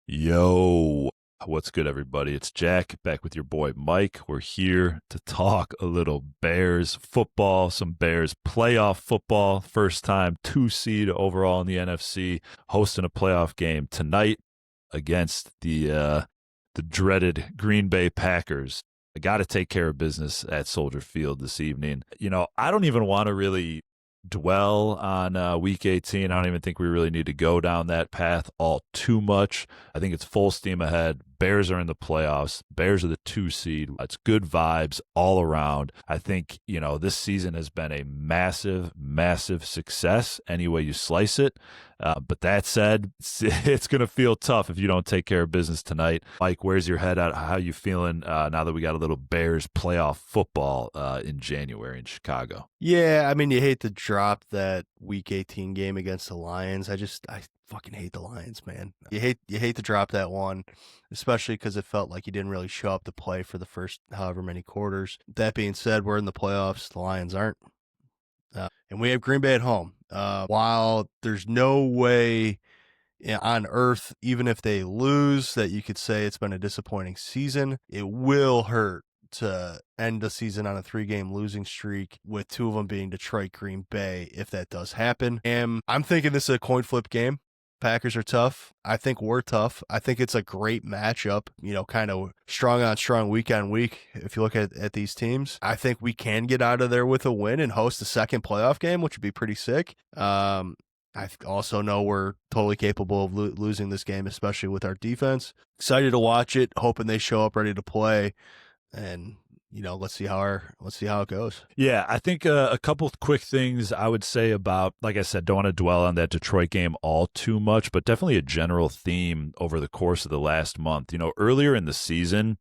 Yo, what's good, everybody? It's Jack back with your boy Mike. We're here to talk a little Bears football, some Bears playoff football. First time 2 seed overall in the NFC, hosting a playoff game tonight against the dreaded Green Bay Packers. I got to take care of business at Soldier Field this evening. I don't even want to really dwell on week 18. I don't even think we really need to go down that path all too much. I think it's full steam ahead. Bears are in the playoffs. Bears are the 2 seed. It's good vibes all around. I think, this season has been a massive, massive success any way you slice it. But that said, it's going to feel tough if you don't take care of business tonight. Mike, where's your head at? How you feeling now that we got a little Bears playoff football in January in Chicago? Yeah, I mean, you hate to drop that Week 18 game against the Lions. I fucking hate the Lions, man. You hate to drop that one, especially because it felt like you didn't really show up to play for the first however many quarters. That being said, we're in the playoffs. The Lions aren't, and we have Green Bay at home. While there's no way on earth, even if they lose, that you could say it's been a disappointing season, it will hurt to end the season on a 3-game losing streak with 2 of them being Detroit, Green Bay, if that does happen. And I'm thinking this is a coin flip game. Packers are tough. I think we're tough. I think it's a great matchup, kind of strong on strong, week on week. If you look at these teams, I think we can get out of there with a win and host a second playoff game, which would be pretty sick. I also know we're totally capable of losing this game, especially with our defense. Excited to watch it, hoping they show up ready to play. And let's see how it goes. Yeah, I think a couple of quick things I would say about, like I said, don't want to dwell on that Detroit game all too much, but definitely a general theme over the course of the last month. Earlier in the season,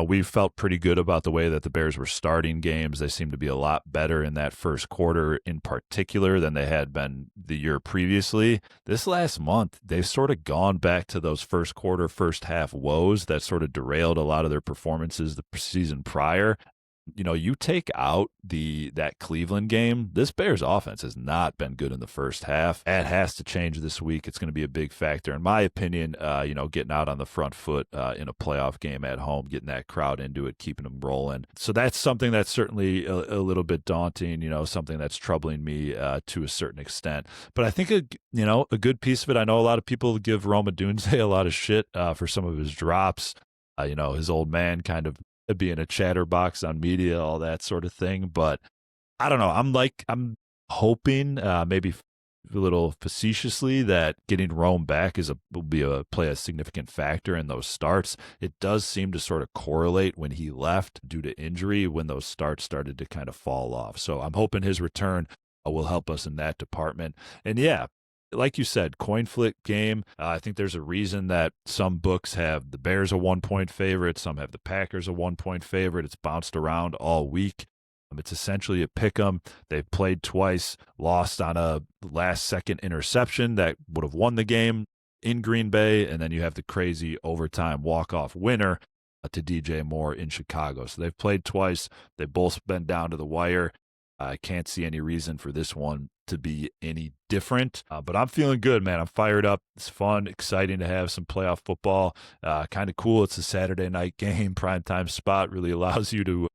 we felt pretty good about the way that the Bears were starting games. They seemed to be a lot better in that first quarter in particular than they had been the year previously. This last month, they've sort of gone back to those first quarter, first half woes that sort of derailed a lot of their performances the season prior. You take out that Cleveland game, this Bears offense has not been good in the first half. That has to change this week. It's going to be a big factor, in my opinion, getting out on the front foot in a playoff game at home, getting that crowd into it, keeping them rolling. So that's something that's certainly a little bit daunting, something that's troubling me to a certain extent. But I think, a good piece of it, I know a lot of people give Rome Odunze a lot of shit for some of his drops. His old man kind of being a chatterbox on media, all that sort of thing. But I don't know. I'm hoping maybe a little facetiously that getting Rome back will play a significant factor in those starts. It does seem to sort of correlate when he left due to injury when those starts started to kind of fall off. So I'm hoping his return will help us in that department. And yeah, like you said, coin flip game. I think there's a reason that some books have the Bears a 1-point favorite. Some have the Packers a 1-point favorite. It's bounced around all week. It's essentially a pick 'em. They've played twice, lost on a last-second interception that would have won the game in Green Bay, and then you have the crazy overtime walk-off winner to DJ Moore in Chicago. So they've played twice. They've both been down to the wire. I can't see any reason for this one to be any different. But I'm feeling good, man. I'm fired up. It's fun, exciting to have some playoff football. Kind of cool. It's a Saturday night game, primetime spot. Really allows you to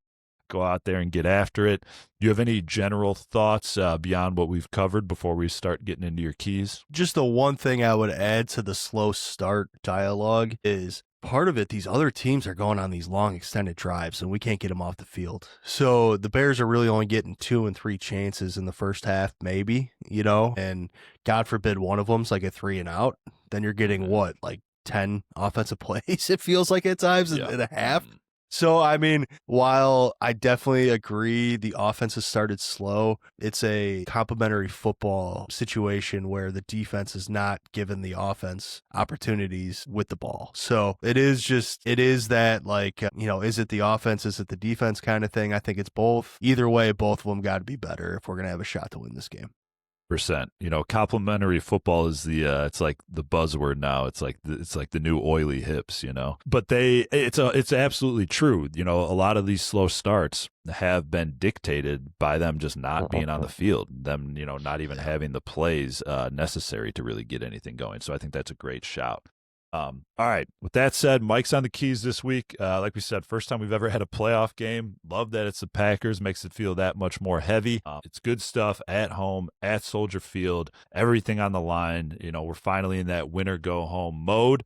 go out there and get after it. Do you have any general thoughts beyond what we've covered before we start getting into your keys? Just the one thing I would add to the slow start dialogue is part of it, these other teams are going on these long extended drives and we can't get them off the field. So the Bears are really only getting 2 and 3 chances in the first half, maybe, and God forbid one of them's like a 3 and out. Then you're getting what, like 10 offensive plays, it feels like at times in a half. So, I mean, while I definitely agree the offense has started slow, it's a complementary football situation where the defense is not given the offense opportunities with the ball. So it is that, like, is it the offense, is it the defense kind of thing? I think it's both. Either way, both of them got to be better if we're going to have a shot to win this game. Percent. Complimentary football is it's like the buzzword now. It's like the new oily hips, But it's absolutely true. A lot of these slow starts have been dictated by them just not being on the field, them, not even having the plays necessary to really get anything going. So I think that's a great shout. All right. With that said, Mike's on the keys this week. Like we said, first time we've ever had a playoff game. Love that it's the Packers. Makes it feel that much more heavy. It's good stuff at home, at Soldier Field, everything on the line. We're finally in that winner go home mode.